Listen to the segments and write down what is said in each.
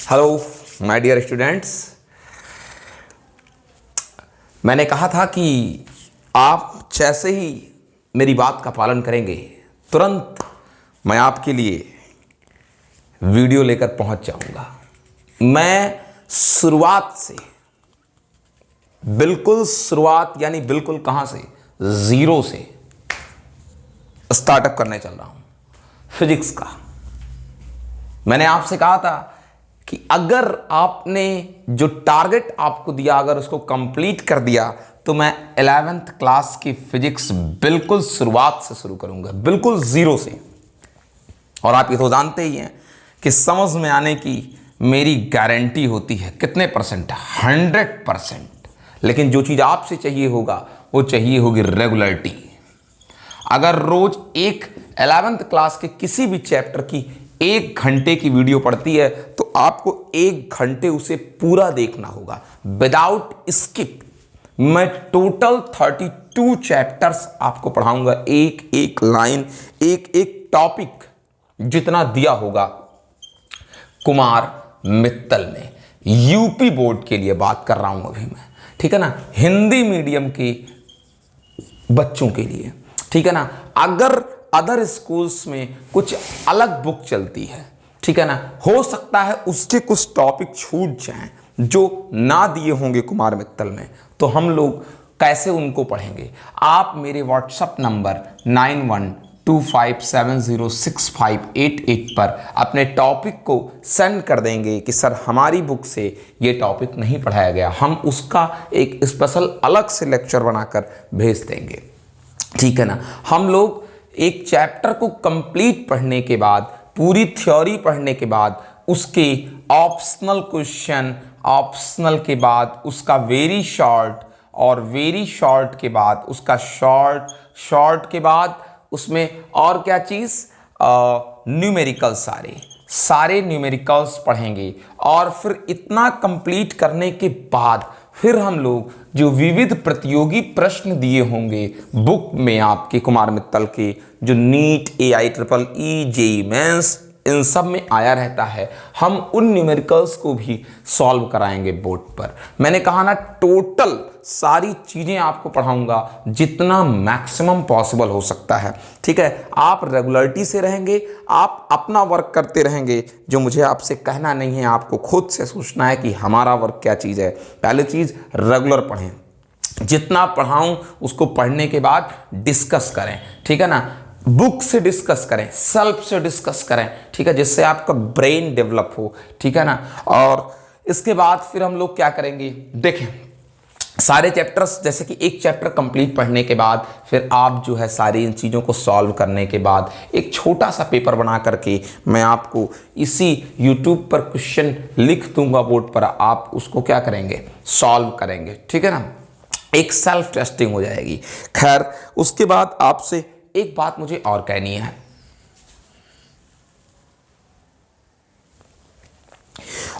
Hello my dear students, मैंने कहा था कि आप जैसे ही मेरी बात का पालन करेंगे तुरंत मैं आपके लिए वीडियो लेकर पहुंच जाऊंगा। मैं शुरुआत से यानी बिल्कुल कहां से, जीरो से स्टार्टअप करने चल रहा हूं फिजिक्स का। मैंने आपसे कहा था कि अगर आपने जो टारगेट आपको दिया अगर उसको कंप्लीट कर दिया तो मैं 11th क्लास की फिजिक्स बिल्कुल शुरुआत से शुरू करूंगा, बिल्कुल जीरो से। और आप ये तो जानते ही हैं कि समझ में आने की मेरी गारंटी होती है कितने परसेंट, 100%। लेकिन जो चीज़ आपसे चाहिए होगा वो चाहिए होगी रेगुलरिटी। अगर रोज एक 11th क्लास के किसी भी चैप्टर की 1 घंटे की वीडियो पड़ती है तो आपको 1 घंटे उसे पूरा देखना होगा विदाउट स्किप। मैं टोटल 32 चैप्टर्स आपको पढ़ाऊंगा, एक एक लाइन, एक एक टॉपिक जितना दिया होगा कुमार मित्तल ने। यूपी बोर्ड के लिए बात कर रहा हूं अभी मैं, ठीक है ना, हिंदी मीडियम के बच्चों के लिए, ठीक है ना। अगर अदर स्कूल्स में कुछ अलग बुक चलती है, ठीक है ना, हो सकता है उसके कुछ टॉपिक छूट जाएं जो ना दिए होंगे कुमार मित्तल में, तो हम लोग कैसे उनको पढ़ेंगे। आप मेरे व्हाट्सएप नंबर 9125706588 पर अपने टॉपिक को सेंड कर देंगे कि सर हमारी बुक से ये टॉपिक नहीं पढ़ाया गया, हम उसका एक स्पेशल अलग से लेक्चर बनाकर भेज देंगे, ठीक है ना। हम लोग एक चैप्टर को कंप्लीट पढ़ने के बाद, पूरी थ्योरी पढ़ने के बाद, उसके ऑप्शनल क्वेश्चन, ऑप्शनल के बाद उसका वेरी शॉर्ट, और वेरी शॉर्ट के बाद उसका शॉर्ट, शॉर्ट के बाद उसमें और क्या चीज़, न्यूमेरिकल, सारे न्यूमेरिकल्स पढ़ेंगे। और फिर इतना कंप्लीट करने के बाद फिर हम लोग जो विविध प्रतियोगी प्रश्न दिए होंगे बुक में आपके कुमार मित्तल के, जो नीट, AIEEE, जेईई मेंस, इन सब में आया रहता है, हम उन न्यूमेरिकल्स को भी सॉल्व कराएंगे बोर्ड पर। मैंने कहा ना, टोटल सारी चीज़ें आपको पढ़ाऊंगा जितना मैक्सिमम पॉसिबल हो सकता है, ठीक है। आप रेगुलरिटी से रहेंगे, आप अपना वर्क करते रहेंगे, जो मुझे आपसे कहना नहीं है, आपको खुद से सोचना है कि हमारा वर्क क्या चीज़ है। पहली चीज़, रेगुलर पढ़ें, जितना पढ़ाऊं उसको पढ़ने के बाद डिस्कस करें, ठीक है ना। बुक से डिस्कस करें, सेल्फ से डिस्कस करें, ठीक है, जिससे आपका ब्रेन डेवलप हो, ठीक है ना। और इसके बाद फिर हम लोग क्या करेंगे, देखें सारे चैप्टर्स, जैसे कि एक चैप्टर कंप्लीट पढ़ने के बाद फिर आप जो है सारी इन चीज़ों को सॉल्व करने के बाद एक छोटा सा पेपर बना करके मैं आपको इसी यूट्यूब पर क्वेश्चन लिख दूंगा बोर्ड पर, आप उसको क्या करेंगे, सॉल्व करेंगे, ठीक है ना। एक सेल्फ टेस्टिंग हो जाएगी। खैर, उसके बाद आपसे एक बात मुझे और कहनी है,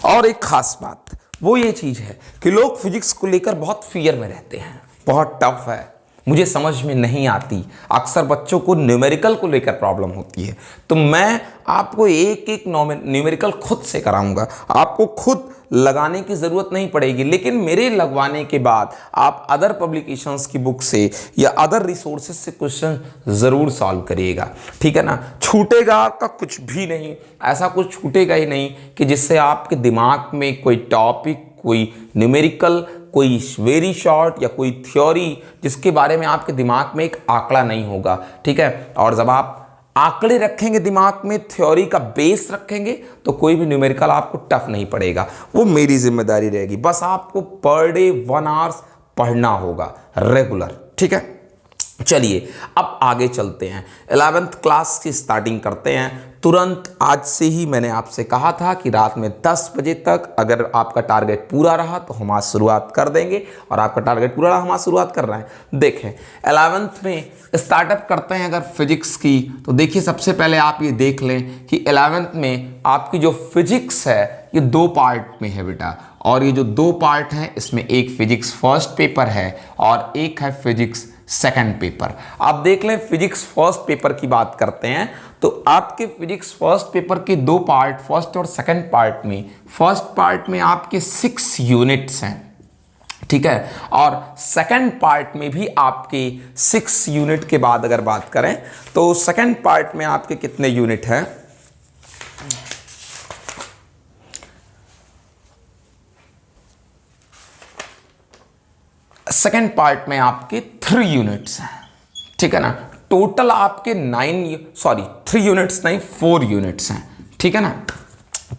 और एक खास बात वो ये चीज है कि लोग फिजिक्स को लेकर बहुत फियर में रहते हैं, बहुत टफ है, मुझे समझ में नहीं आती। अक्सर बच्चों को न्यूमेरिकल को लेकर प्रॉब्लम होती है, तो मैं आपको एक एक न्यूमेरिकल खुद से कराऊंगा, आपको खुद लगाने की ज़रूरत नहीं पड़ेगी। लेकिन मेरे लगवाने के बाद आप अदर पब्लिकेशंस की बुक से या अदर रिसोर्सेज से क्वेश्चन ज़रूर सॉल्व करिएगा, ठीक है ना। छूटेगा का कुछ भी नहीं, ऐसा कुछ छूटेगा ही नहीं कि जिससे आपके दिमाग में कोई टॉपिक, कोई न्यूमेरिकल, कोई वेरी शॉर्ट या कोई थ्योरी जिसके बारे में आपके दिमाग में एक आंकड़ा नहीं होगा, ठीक है। और जब आप आंकड़े रखेंगे दिमाग में, थ्योरी का बेस रखेंगे, तो कोई भी न्यूमेरिकल आपको टफ नहीं पड़ेगा, वो मेरी जिम्मेदारी रहेगी। बस आपको पर डे 1 आवर्स पढ़ना होगा रेगुलर, ठीक है। चलिए अब आगे चलते हैं, 11th क्लास की स्टार्टिंग करते हैं तुरंत। आज से ही मैंने आपसे कहा था कि रात में 10 बजे तक अगर आपका टारगेट पूरा रहा तो हम आज शुरुआत कर देंगे, और आपका टारगेट पूरा रहा हम आज शुरुआत कर रहे हैं। देखें 11th में स्टार्टअप करते हैं अगर फिजिक्स की, तो देखिए सबसे पहले आप ये देख लें कि 11th में आपकी जो फिजिक्स है ये 2 पार्ट में है बेटा, और ये जो 2 पार्ट हैं इसमें एक फिजिक्स फर्स्ट पेपर है और एक है फिजिक्स सेकंड पेपर। अब देख लें फिजिक्स फर्स्ट पेपर की बात करते हैं तो आपके फिजिक्स फर्स्ट पेपर के दो पार्ट, फर्स्ट और सेकंड पार्ट में, फर्स्ट पार्ट में आपके 6 यूनिट्स हैं, ठीक है, और सेकंड पार्ट में भी आपके 6 यूनिट के बाद अगर बात करें तो सेकंड पार्ट में आपके कितने यूनिट हैं? सेकेंड पार्ट में आपके 3 यूनिट्स हैं, ठीक है ना। टोटल आपके 3 यूनिट्स नहीं 4 यूनिट्स हैं, ठीक है ना।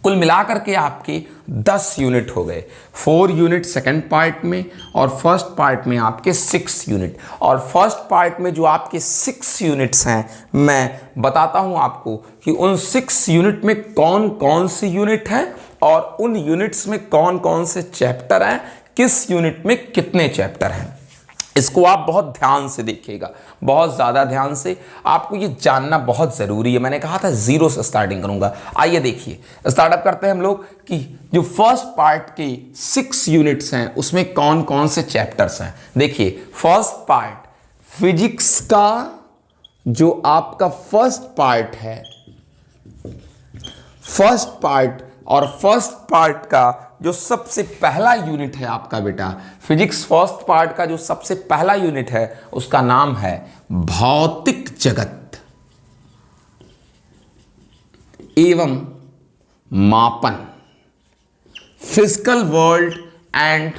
कुल मिलाकर के आपके 10 यूनिट हो गए, 4 यूनिट सेकेंड पार्ट में और फर्स्ट पार्ट में आपके 6 यूनिट। और फर्स्ट पार्ट में जो आपके 6 यूनिट्स हैं मैं बताता हूं आपको कि उन 6 यूनिट में कौन कौन से यूनिट हैं और उन यूनिट्स में कौन कौन से चैप्टर हैं, किस यूनिट में कितने चैप्टर हैं। इसको आप बहुत ध्यान से देखिएगा, बहुत ज़्यादा ध्यान से, आपको ये जानना बहुत ज़रूरी है। मैंने कहा था 0 से स्टार्टिंग करूंगा। आइए देखिए, स्टार्टअप करते हैं हम लोग कि जो फर्स्ट पार्ट के 6 यूनिट्स हैं उसमें कौन कौन से चैप्टर्स हैं। देखिए फर्स्ट पार्ट फिजिक्स का जो आपका फर्स्ट पार्ट है, फर्स्ट पार्ट और फर्स्ट पार्ट का जो सबसे पहला यूनिट है आपका बेटा, फिजिक्स फर्स्ट पार्ट का जो सबसे पहला यूनिट है उसका नाम है भौतिक जगत एवं मापन, फिजिकल वर्ल्ड एंड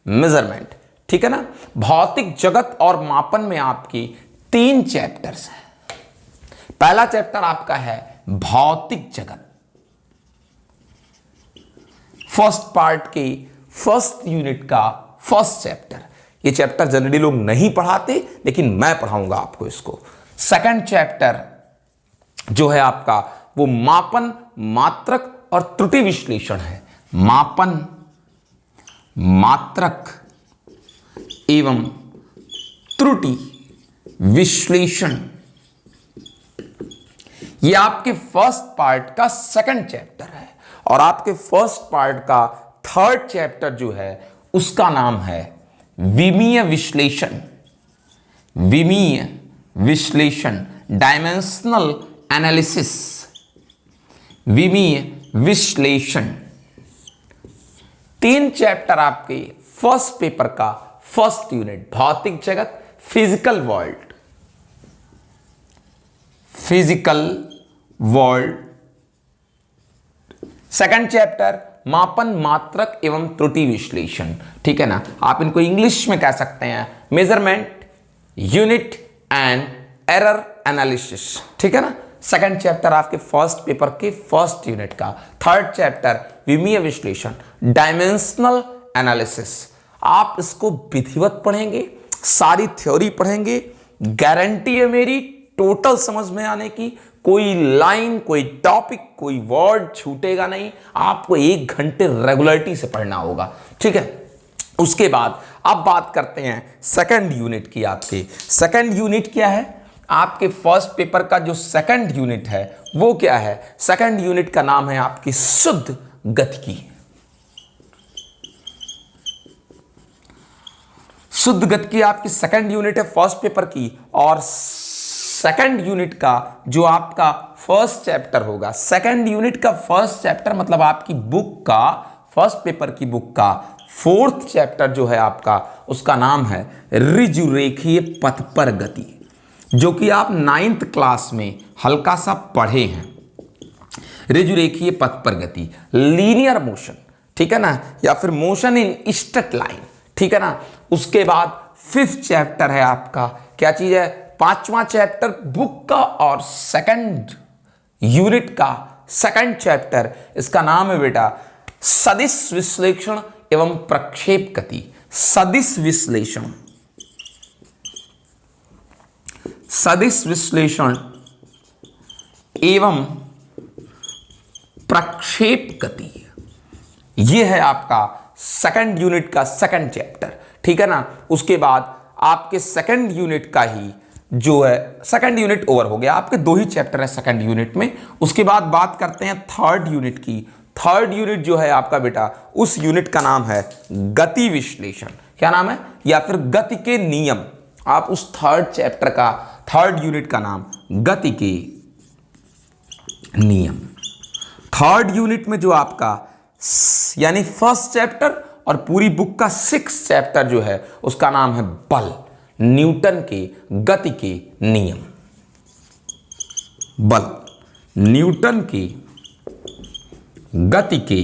मेजरमेंट, ठीक है ना। भौतिक जगत और मापन में आपकी 3 चैप्टर्स हैं। पहला चैप्टर आपका है भौतिक जगत, फर्स्ट पार्ट के फर्स्ट यूनिट का फर्स्ट चैप्टर। ये चैप्टर जनरली लोग नहीं पढ़ाते लेकिन मैं पढ़ाऊंगा आपको इसको। सेकंड चैप्टर जो है आपका वो मापन, मात्रक और त्रुटि विश्लेषण है। मापन, मात्रक एवं त्रुटि विश्लेषण, ये आपके फर्स्ट पार्ट का सेकंड चैप्टर है। और आपके फर्स्ट पार्ट का थर्ड चैप्टर जो है उसका नाम है विमीय विश्लेषण, विमीय विश्लेषण, डायमेंशनल एनालिसिस, विमीय विश्लेषण। 3 चैप्टर आपके फर्स्ट पेपर का फर्स्ट यूनिट, भौतिक जगत, physical world, physical world. Second chapter मापन, मात्रक एवं त्रुटि विश्लेषण, ठीक है ना। आप इनको इंग्लिश में कह सकते हैं measurement, unit and error analysis, ठीक है ना। सेकंड चैप्टर आपके फर्स्ट पेपर के फर्स्ट यूनिट का। थर्ड चैप्टर विमीय विश्लेषण, डायमेंशनल एनालिसिस। आप इसको विधिवत पढ़ेंगे, सारी थ्योरी पढ़ेंगे, गारंटी है मेरी टोटल समझ में आने की। कोई लाइन, कोई टॉपिक, कोई वर्ड छूटेगा नहीं। आपको 1 घंटे रेगुलरिटी से पढ़ना होगा, ठीक है। उसके बाद अब बात करते हैं सेकंड यूनिट की। आपके सेकंड यूनिट क्या है? आपके फर्स्ट पेपर का जो सेकंड यूनिट है वो क्या है? सेकंड यूनिट का नाम है आपकी शुद्ध गतिकी। शुद्ध गतिकी आपकी सेकंड यूनिट है फर्स्ट पेपर की। और सेकंड यूनिट का जो आपका फर्स्ट चैप्टर होगा, सेकंड यूनिट का फर्स्ट चैप्टर मतलब आपकी बुक का, फर्स्ट पेपर की बुक का फोर्थ चैप्टर जो है आपका, उसका नाम है ऋजुरेखीय पथ पर गति, जो कि आप 9th क्लास में हल्का सा पढ़े हैं। ऋजुरेखीय पथ पर गति, लीनियर मोशन, ठीक है ना, या फिर मोशन इन स्ट्रेट लाइन, ठीक है ना। उसके बाद 5th चैप्टर है आपका, क्या चीज है? 5वां चैप्टर बुक का और सेकंड यूनिट का सेकंड चैप्टर, इसका नाम है बेटा सदिश विश्लेषण एवं प्रक्षेप गति। सदिश विश्लेषण, सदिश विश्लेषण एवं प्रक्षेप गति, यह है आपका सेकंड यूनिट का सेकंड चैप्टर, ठीक है ना। उसके बाद आपके सेकंड यूनिट का ही जो है, सेकंड यूनिट ओवर हो गया, आपके 2 ही चैप्टर है सेकंड यूनिट में। उसके बाद बात करते हैं थर्ड यूनिट की। थर्ड यूनिट जो है आपका बेटा, उस यूनिट का नाम है गति विश्लेषण। क्या नाम है? या फिर गति के नियम। आप उस थर्ड चैप्टर का, थर्ड यूनिट का नाम गति के नियम। थर्ड यूनिट में जो आपका यानी फर्स्ट चैप्टर और पूरी बुक का 6 चैप्टर जो है उसका नाम है बल, न्यूटन के गति के नियम। बल, न्यूटन की गति के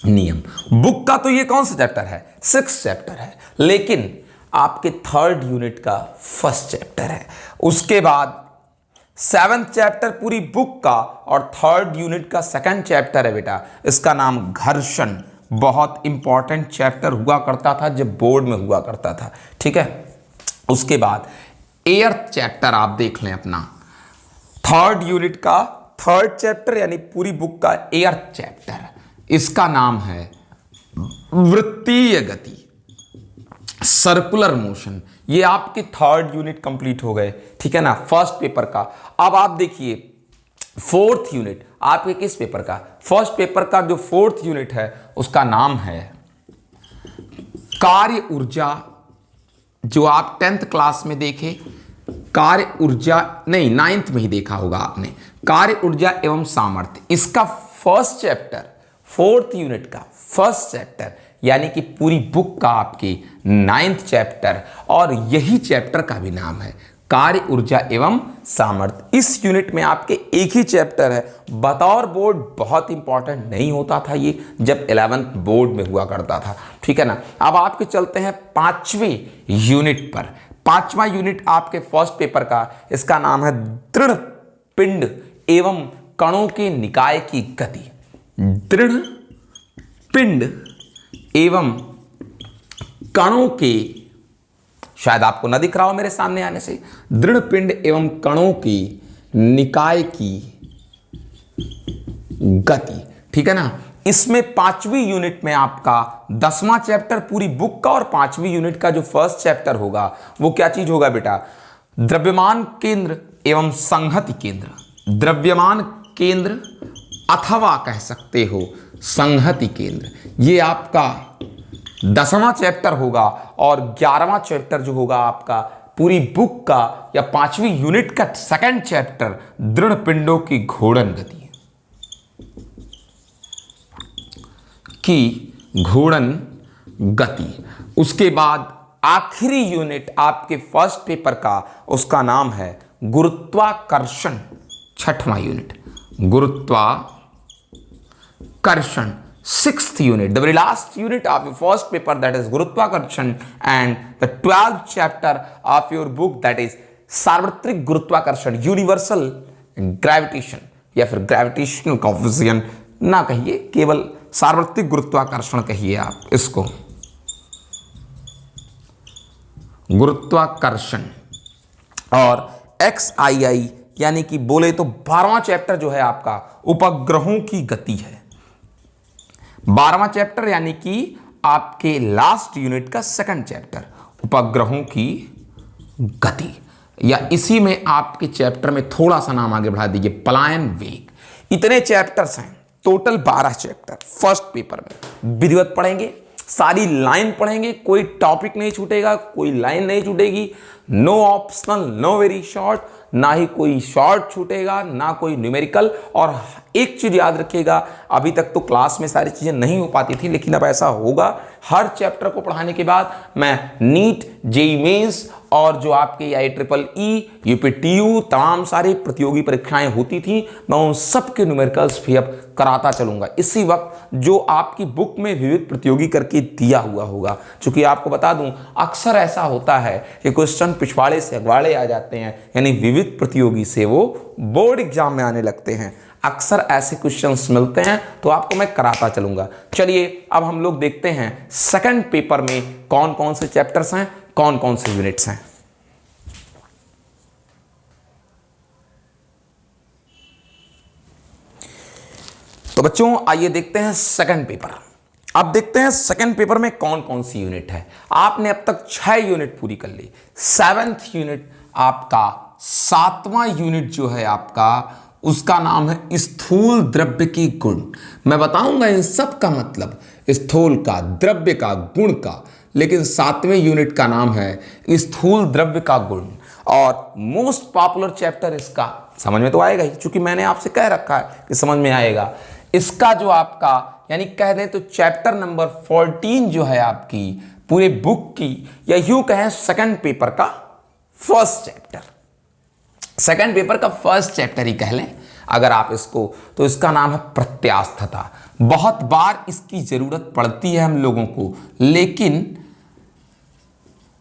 नियम। बुक का तो ये कौन सा चैप्टर है? 6 चैप्टर है, लेकिन आपके थर्ड यूनिट का फर्स्ट चैप्टर है। उसके बाद 7th चैप्टर पूरी बुक का और थर्ड यूनिट का 2nd चैप्टर है बेटा, इसका नाम घर्षण। बहुत इंपॉर्टेंट चैप्टर हुआ करता था जब बोर्ड में हुआ करता था, ठीक है। उसके बाद 8th चैप्टर आप देख लें अपना, थर्ड यूनिट का थर्ड चैप्टर यानी पूरी बुक का 8th चैप्टर, इसका नाम है वृत्तीय गति, सर्कुलर मोशन। ये आपके थर्ड यूनिट कंप्लीट हो गए, ठीक है ना, फर्स्ट पेपर का। अब आप देखिए 4th यूनिट आपके किस पेपर का? फर्स्ट पेपर का जो 4th यूनिट है उसका नाम है कार्य ऊर्जा। जो आप 10th क्लास में देखे, कार्य ऊर्जा नहीं 9th में ही देखा होगा आपने, कार्य ऊर्जा एवं सामर्थ्य। इसका फर्स्ट चैप्टर 4th यूनिट का फर्स्ट चैप्टर यानी कि पूरी बुक का आपकी 9th चैप्टर, और यही चैप्टर का भी नाम है कार्य ऊर्जा एवं सामर्थ्य। इस यूनिट में आपके एक ही चैप्टर है, बतौर बोर्ड बहुत इंपॉर्टेंट नहीं होता था ये, जब 11th बोर्ड में हुआ करता था, ठीक है ना। अब आपके चलते हैं 5वें यूनिट पर। 5वां यूनिट आपके फर्स्ट पेपर का, इसका नाम है दृढ़ पिंड एवं कणों के निकाय की गति। दृढ़ पिंड एवं कणों के, शायद आपको न दिख रहा हो मेरे सामने आने से, दृढ़ पिंड एवं कणों की निकाय की गति, ठीक है ना। इसमें 5वीं यूनिट में आपका 10वां चैप्टर पूरी बुक का और 5वीं यूनिट का जो फर्स्ट चैप्टर होगा वो क्या चीज होगा बेटा? द्रव्यमान केंद्र एवं संहति केंद्र। द्रव्यमान केंद्र अथवा कह सकते हो संहति केंद्र, ये आपका 10वां चैप्टर होगा। और 11वां चैप्टर जो होगा आपका पूरी बुक का या 5वीं यूनिट का 2nd चैप्टर दृढ़ पिंडों की घूर्णन गति की घूर्णन गति। उसके बाद आखिरी यूनिट आपके फर्स्ट पेपर का, उसका नाम है गुरुत्वाकर्षण। 6वां यूनिट गुरुत्वाकर्षण, 6th unit, the very last unit of your first paper, that is Gurutvakarsan, and the 12th chapter of your book, that is सार्वत्रिक गुरुत्वाकर्षण, यूनिवर्सल ग्रेविटेशन, या फिर ग्रेविटेशनल कोएफिशिएंट ना कहिए, केवल सार्वत्रिक गुरुत्वाकर्षण कहिए आप इसको, गुरुत्वाकर्षण। और XII यानी कि बोले तो 12वां चैप्टर जो है आपका उपग्रहों की गति है। 12वां चैप्टर यानी कि आपके लास्ट यूनिट का 2nd चैप्टर उपग्रहों की गति, या इसी में आपके चैप्टर में थोड़ा सा नाम आगे बढ़ा दीजिए पलायन वेग। इतने चैप्टर्स हैं, टोटल 12 चैप्टर फर्स्ट पेपर में। विधिवत पढ़ेंगे, सारी लाइन पढ़ेंगे, कोई टॉपिक नहीं छूटेगा, कोई लाइन नहीं छूटेगी, no optional, no very short, ना ही कोई शॉर्ट छूटेगा, ना कोई न्यूमेरिकल। और एक चीज याद रखिएगा, अभी तक तो क्लास में सारी चीजें नहीं हो पाती थी, लेकिन अब ऐसा होगा। हर चैप्टर को पढ़ाने के बाद मैं नीट, जेईई मेंस और जो आपके IEEE, UPTU तमाम सारी प्रतियोगी परीक्षाएं होती थी, मैं उन सब के न्यूमेरिकल्स भी अब कराता चलूंगा इसी वक्त, जो आपकी बुक में विविध प्रतियोगी करके दिया हुआ होगा। क्योंकि आपको बता दूं, अक्सर ऐसा होता है कि क्वेश्चन पिछवाड़े से अगवाड़े आ जाते हैं, यानी विविध प्रतियोगी से वो बोर्ड एग्जाम में आने लगते हैं। अक्सर ऐसे क्वेश्चंस मिलते हैं, तो आपको मैं कराता चलूंगा। चलिए अब हम लोग देखते हैं 2nd पेपर में कौन कौन से चैप्टर्स हैं, कौन कौन से यूनिट्स हैं। तो बच्चों आइए देखते हैं 2nd पेपर। अब देखते हैं 2nd पेपर में कौन कौन सी यूनिट है। आपने अब तक 6 यूनिट पूरी कर ली। 7th यूनिट आपका 7वां यूनिट जो है आपका, उसका नाम है स्थूल द्रव्य की गुण। मैं बताऊंगा इन सब का मतलब, स्थूल का, द्रव्य का, गुण का। लेकिन 7वें यूनिट का नाम है स्थूल द्रव्य का गुण। और मोस्ट पॉपुलर चैप्टर इसका, समझ में तो आएगा ही, क्योंकि मैंने आपसे कह रखा है कि समझ में आएगा। इसका जो आपका यानी कह दें तो चैप्टर नंबर 14 जो है आपकी पूरे बुक की, या यूं कहें सेकंड पेपर का फर्स्ट चैप्टर, सेकंड पेपर का फर्स्ट चैप्टर ही कह लें अगर आप इसको, तो इसका नाम है प्रत्यास्थता। बहुत बार इसकी जरूरत पड़ती है हम लोगों को, लेकिन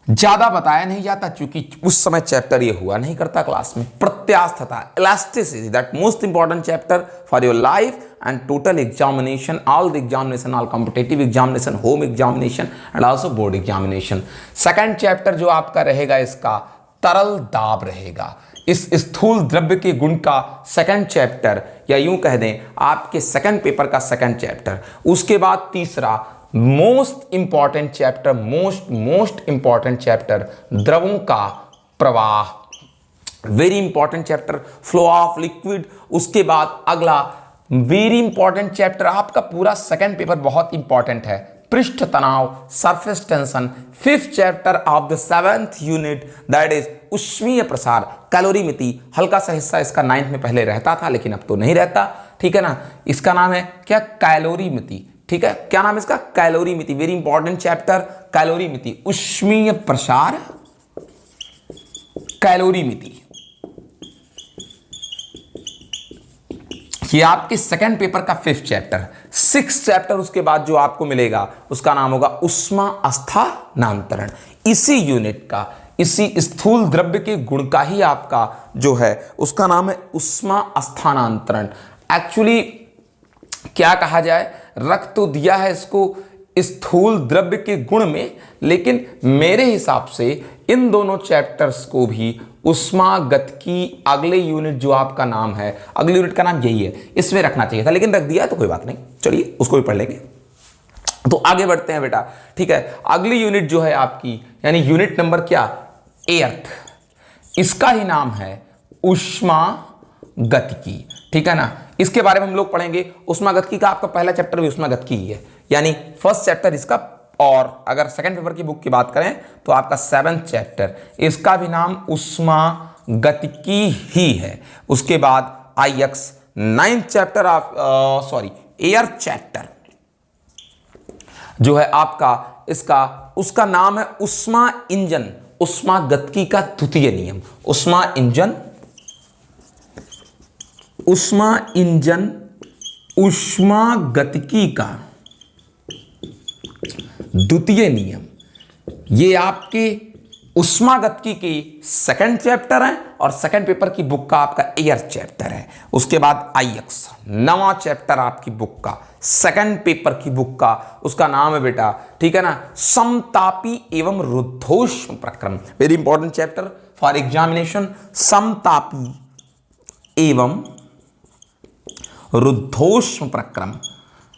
ज्यादा बताया नहीं जाता क्योंकि उस समय चैप्टर ये हुआ नहीं करता क्लास में। प्रत्यास्थता, elasticity, that most important chapter for your life and total examination, all the examination, all competitive examination, home examination and also board examination. Second chapter जो आपका रहेगा इसका तरल दाब रहेगा। इस स्थूल द्रव्य के गुण का सेकंड चैप्टर, या यूं कह दें आपके सेकंड पेपर का सेकंड चैप्टर। उसके बाद तीसरा most important chapter, most important chapter द्रवों का प्रवाह, very important chapter, flow of liquid. उसके बाद अगला वेरी इंपॉर्टेंट चैप्टर, आपका पूरा सेकंड पेपर बहुत इंपॉर्टेंट है, पृष्ठ तनाव, surface tension. Fifth chapter of the 7th unit that is ऊष्मीय प्रसार, कैलोरीमिति। हल्का सा हिस्सा इसका 9th में पहले रहता था लेकिन अब तो नहीं रहता, ठीक है ना। इसका नाम है क्या, कैलोरीमिति, ठीक है। क्या नाम है इसका, कैलोरीमिति। वेरी इंपॉर्टेंट चैप्टर कैलोरीमिति, ऊष्मीय प्रसार, कैलोरीमिति। ये आपके सेकंड पेपर का 5th चैप्टर। 6th चैप्टर उसके बाद जो आपको मिलेगा उसका नाम होगा उष्मा स्थानांतरण। इसी यूनिट का, इसी स्थूल द्रव्य के गुण का ही आपका जो है उसका नाम है उष्मा स्थानांतरण। एक्चुअली क्या कहा जाए, रख तो दिया है इसको स्थूल द्रव्य के गुण में, लेकिन मेरे हिसाब से इन दोनों चैप्टर्स को भी उष्मागतिकी, अगले यूनिट जो आपका नाम है, अगले यूनिट का नाम यही है, इसमें रखना चाहिए था, लेकिन रख दिया है तो कोई बात नहीं, चलिए उसको भी पढ़ लेंगे। तो आगे बढ़ते हैं बेटा, ठीक है। अगली यूनिट जो है आपकी, यानी यूनिट नंबर क्या, 8th, इसका ही नाम है उष्मागतिकी, ठीक है ना। इसके बारे में हम लोग पढ़ेंगे। उष्मागतिकी का आपका पहला चैप्टर भी उष्मागतिकी ही है, यानी फर्स्ट चैप्टर इसका। और अगर सेकंड पेपर की बुक की बात करें तो आपका 7th चैप्टर, इसका भी नाम उष्मागतिकी ही है। उसके बाद IX 9th chapter of air chapter जो है आपका, इसका उसका नाम है उष्मा इंजन, उष्मागतिकी का द्वितीय नियम, उष्मा इंजन, उष्मागतिकी का द्वितीय नियम। ये आपके उष्मागतिकी के सेकंड चैप्टर है और सेकंड पेपर की बुक का आपका एयर चैप्टर है। उसके बाद IX 9वां चैप्टर आपकी बुक का, सेकंड पेपर की बुक का, उसका नाम है बेटा, ठीक है ना, समतापी एवं रुद्धोष्म प्रक्रम। Very important chapter for examination, समतापी एवं रुद्धोष्म प्रक्रम,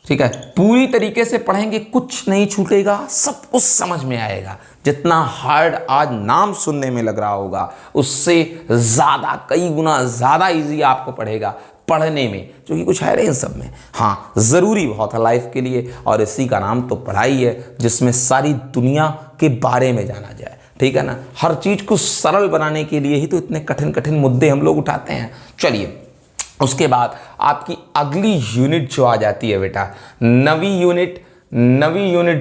ठीक है। पूरी तरीके से पढ़ेंगे, कुछ नहीं छूटेगा, सब कुछ समझ में आएगा। जितना हार्ड आज नाम सुनने में लग रहा होगा उससे ज्यादा, कई गुना ज्यादा इजी आपको पड़ेगा पढ़ने में, क्योंकि कुछ है नहीं इन सब में। हाँ, जरूरी बहुत है लाइफ के लिए, और इसी का नाम तो पढ़ाई है जिसमें सारी दुनिया के बारे में जाना जाए, ठीक है ना। हर चीज को सरल बनाने के लिए ही तो इतने कठिन कठिन मुद्दे हम लोग उठाते हैं। चलिए, उसके बाद आपकी अगली यूनिट जो आ जाती है बेटा, नवी यूनिट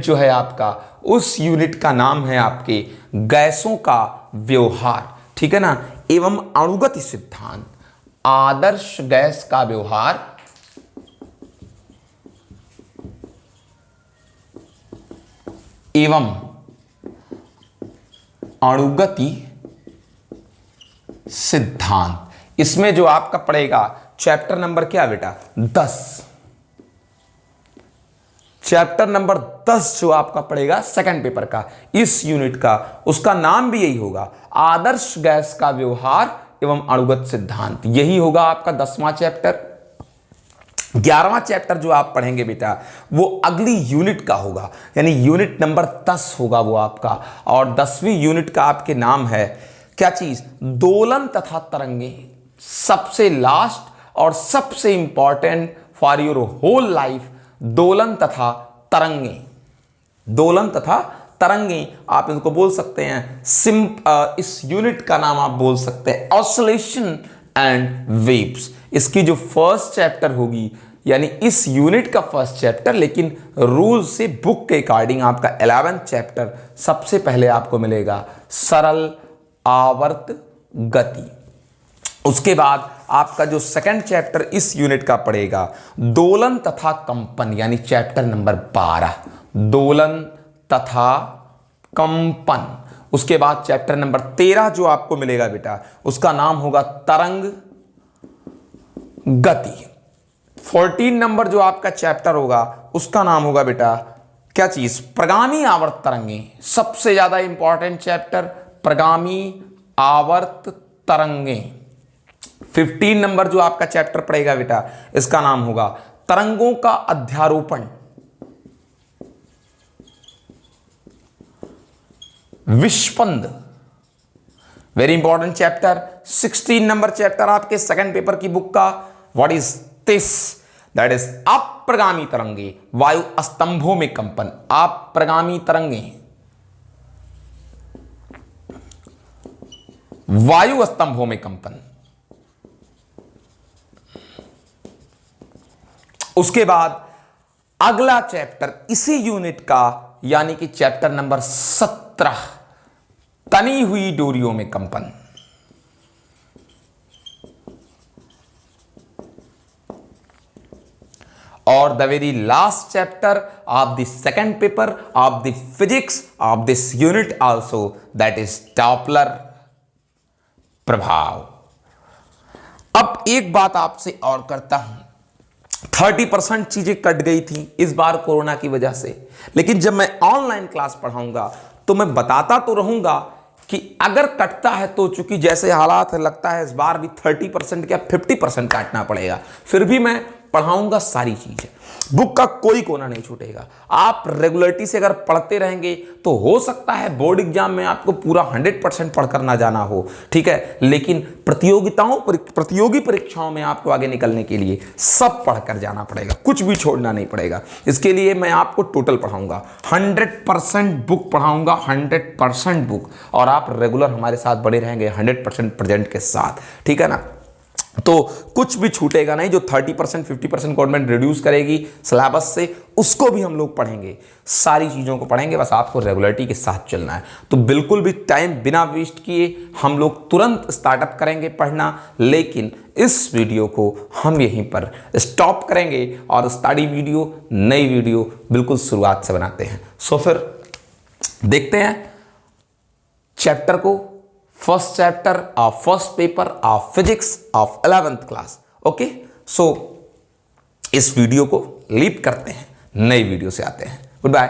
जो है आपका, उस यूनिट का नाम है आपके गैसों का व्यवहार, ठीक है ना, एवं अणुगति सिद्धांत। आदर्श गैस का व्यवहार एवं अणुगति सिद्धांत। इसमें जो आपका पड़ेगा चैप्टर नंबर क्या बेटा, 10, चैप्टर नंबर 10 जो आपका पड़ेगा सेकंड पेपर का, इस यूनिट का, उसका नाम भी यही होगा, आदर्श गैस का व्यवहार एवं अणुगत सिद्धांत। यही होगा आपका 10वां चैप्टर। 11वां चैप्टर जो आप पढ़ेंगे बेटा वो अगली यूनिट का होगा, यानी यूनिट नंबर 10 होगा वो आपका। और 10वीं यूनिट का आपके नाम है क्या चीज, दोलन तथा तरंगे। सबसे लास्ट और सबसे important for your whole life, दोलन तथा तरंगे, दोलन तथा तरंगें, आप इनको बोल सकते हैं इस यूनिट का नाम आप बोल सकते हैं ऑसिलेशन एंड वेव्स। इसकी जो फर्स्ट चैप्टर होगी यानी इस यूनिट का फर्स्ट चैप्टर, लेकिन रूल से बुक के अकॉर्डिंग आपका 11th चैप्टर सबसे पहले आपको मिलेगा सरल आवर्त गति। उसके बाद आपका जो सेकंड चैप्टर इस यूनिट का पड़ेगा दोलन तथा कंपन, यानी चैप्टर नंबर 12 दोलन तथा कंपन। उसके बाद चैप्टर नंबर 13 जो आपको मिलेगा बेटा उसका नाम होगा तरंग गति। 14 नंबर जो आपका चैप्टर होगा उसका नाम होगा बेटा क्या चीज, प्रगामी आवर्त तरंगे। सबसे ज्यादा इंपॉर्टेंट चैप्टर प्रगामी आवर्त तरंगे। 15 नंबर जो आपका चैप्टर पड़ेगा बेटा इसका नाम होगा तरंगों का अध्यारोपण। विस्पंद, very important chapter. 16 number chapter आपके सेकंड पेपर की बुक का what is this, that is अप्रगामी तरंगे, वायु स्तंभों में कंपन। अप्रगामी तरंगे, वायु स्तंभों में कंपन। उसके बाद अगला चैप्टर इसी यूनिट का यानी कि चैप्टर नंबर 17 तनी हुई डोरियों में कंपन। और the very last chapter of the second paper of the physics of this unit also, that is Doppler प्रभाव। अब एक बात आपसे और करता हूं, 30% चीजें कट गई थी इस बार कोरोना की वजह से, लेकिन जब मैं ऑनलाइन क्लास पढ़ाऊंगा तो मैं बताता तो रहूंगा कि अगर कटता है तो चूंकि जैसे हालात है लगता है इस बार भी 30% क्या 50% काटना पड़ेगा, फिर भी मैं पढ़ाऊंगा सारी चीजें। बुक का कोई कोना नहीं छूटेगा। आप रेगुलरिटी से अगर पढ़ते रहेंगे तो हो सकता है बोर्ड एग्जाम में आपको पूरा 100% पढ़कर ना जाना हो, ठीक है, लेकिन प्रतियोगी परीक्षाओं में आपको आगे निकलने के लिए सब पढ़कर जाना पड़ेगा, कुछ भी छोड़ना नहीं पड़ेगा। इसके लिए मैं आपको टोटल पढ़ाऊंगा, 100% बुक पढ़ाऊंगा, 100% बुक, और आप रेगुलर हमारे साथ बड़े रहेंगे 100% प्रेजेंट के साथ, ठीक है ना। तो कुछ भी छूटेगा नहीं। जो 30% 50% गवर्नमेंट रिड्यूस करेगी सिलेबस से, उसको भी हम लोग पढ़ेंगे, सारी चीज़ों को पढ़ेंगे, बस आपको रेगुलरिटी के साथ चलना है। तो बिल्कुल भी टाइम बिना वेस्ट किए हम लोग तुरंत स्टार्टअप करेंगे पढ़ना, लेकिन इस वीडियो को हम यहीं पर स्टॉप करेंगे और स्टडी वीडियो, नई वीडियो बिल्कुल शुरुआत से बनाते हैं। सो फिर देखते हैं चैप्टर को, first chapter of first paper of physics of 11th class. Okay, so इस वीडियो को लीव करते हैं, नई वीडियो से आते हैं। Good bye.